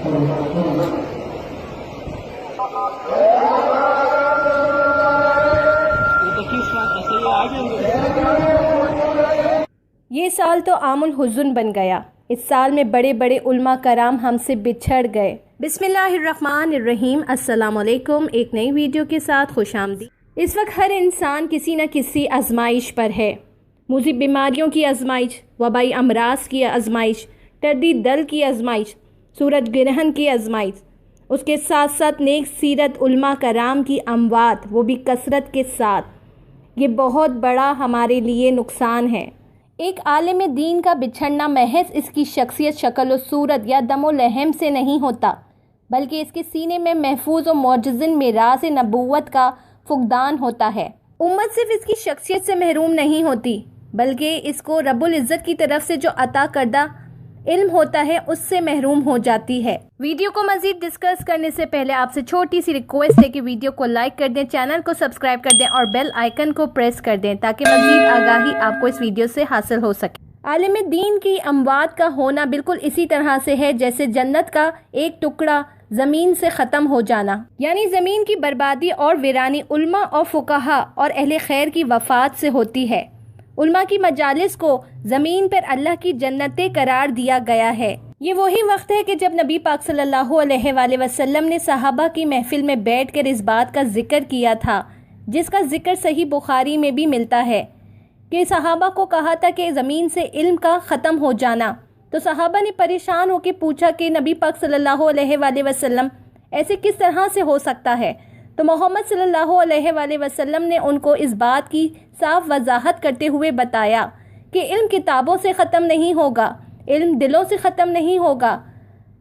یہ سال تو عام الحزن بن گیا۔ اس سال میں بڑے بڑے علماء کرام ہم سے بچھڑ گئے۔ بسم اللہ الرحمن الرحیم۔ السلام علیکم۔ ایک نئی ویڈیو کے ساتھ خوش آمدید۔ اس وقت ہر انسان کسی نہ کسی آزمائش پر ہے۔ مضر بیماریوں کی آزمائش، وبائی امراض کی آزمائش، ٹڈی دل کی آزمائش، سورج گرہن کی آزمائش، اس کے ساتھ ساتھ نیک سیرت علماء کرام کی اموات، وہ بھی کثرت کے ساتھ۔ یہ بہت بڑا ہمارے لیے نقصان ہے۔ ایک عالم دین کا بچھڑنا محض اس کی شخصیت، شکل و صورت یا دم و لحم سے نہیں ہوتا، بلکہ اس کے سینے میں محفوظ و معجزن میراث نبوت کا فقدان ہوتا ہے۔ امت صرف اس کی شخصیت سے محروم نہیں ہوتی، بلکہ اس کو رب العزت کی طرف سے جو عطا کردہ علم ہوتا ہے اس سے محروم ہو جاتی ہے۔ ویڈیو کو مزید ڈسکس کرنے سے پہلے آپ سے چھوٹی سی ریکویسٹ ہے کہ ویڈیو کو لائک کر دیں، چینل کو سبسکرائب کر دیں اور بیل آئیکن کو پریس کر دیں تاکہ مزید آگاہی آپ کو اس ویڈیو سے حاصل ہو سکے۔ عالم دین کی اموات کا ہونا بالکل اسی طرح سے ہے جیسے جنت کا ایک ٹکڑا زمین سے ختم ہو جانا، یعنی زمین کی بربادی اور ویرانی علماء اور فقہا اور اہل خیر کی وفات سے ہوتی ہے۔ علماء کی مجالس کو زمین پر اللہ کی جنتیں قرار دیا گیا ہے۔ یہ وہی وقت ہے کہ جب نبی پاک صلی اللہ علیہ وآلہ وسلم نے صحابہ کی محفل میں بیٹھ کر اس بات کا ذکر کیا تھا، جس کا ذکر صحیح بخاری میں بھی ملتا ہے کہ صحابہ کو کہا تھا کہ زمین سے علم کا ختم ہو جانا، تو صحابہ نے پریشان ہو کے پوچھا کہ نبی پاک صلی اللہ علیہ وآلہ وسلم ایسے کس طرح سے ہو سکتا ہے؟ تو محمد صلی اللہ علیہ وآلہ وسلم نے ان کو اس بات کی صاف وضاحت کرتے ہوئے بتایا کہ علم کتابوں سے ختم نہیں ہوگا، علم دلوں سے ختم نہیں ہوگا،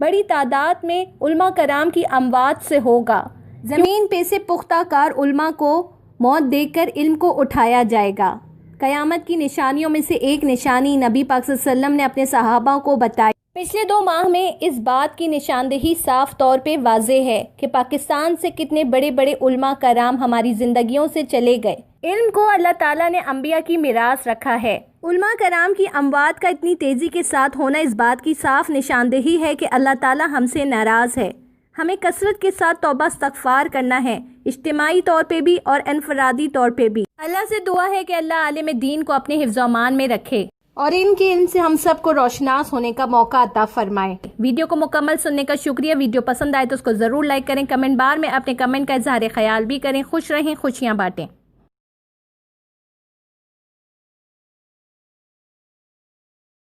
بڑی تعداد میں علماء کرام کی اموات سے ہوگا۔ زمین پہ سے پختہ کار علماء کو موت دے کر علم کو اٹھایا جائے گا۔ قیامت کی نشانیوں میں سے ایک نشانی نبی پاک صلی اللہ علیہ وسلم نے اپنے صحابہ کو بتائی۔ پچھلے 2 ماہ میں اس بات کی نشاندہی صاف طور پہ واضح ہے کہ پاکستان سے کتنے بڑے بڑے علماء کرام ہماری زندگیوں سے چلے گئے۔ علم کو اللہ تعالیٰ نے انبیاء کی میراث رکھا ہے۔ علماء کرام کی اموات کا اتنی تیزی کے ساتھ ہونا اس بات کی صاف نشاندہی ہے کہ اللہ تعالیٰ ہم سے ناراض ہے۔ ہمیں کثرت کے ساتھ توبہ استغفار کرنا ہے، اجتماعی طور پہ بھی اور انفرادی طور پہ بھی۔ اللہ سے دعا ہے کہ اللہ عالم دین کو اپنے حفظ و امان میں رکھے اور ان کے علم سے ہم سب کو روشناس ہونے کا موقع عطا فرمائے۔ ویڈیو کو مکمل سننے کا شکریہ۔ ویڈیو پسند آئے تو اس کو ضرور لائک کریں، کمنٹ بار میں اپنے کمنٹ کا اظہار خیال بھی کریں۔ خوش رہیں، خوشیاں بانٹیں۔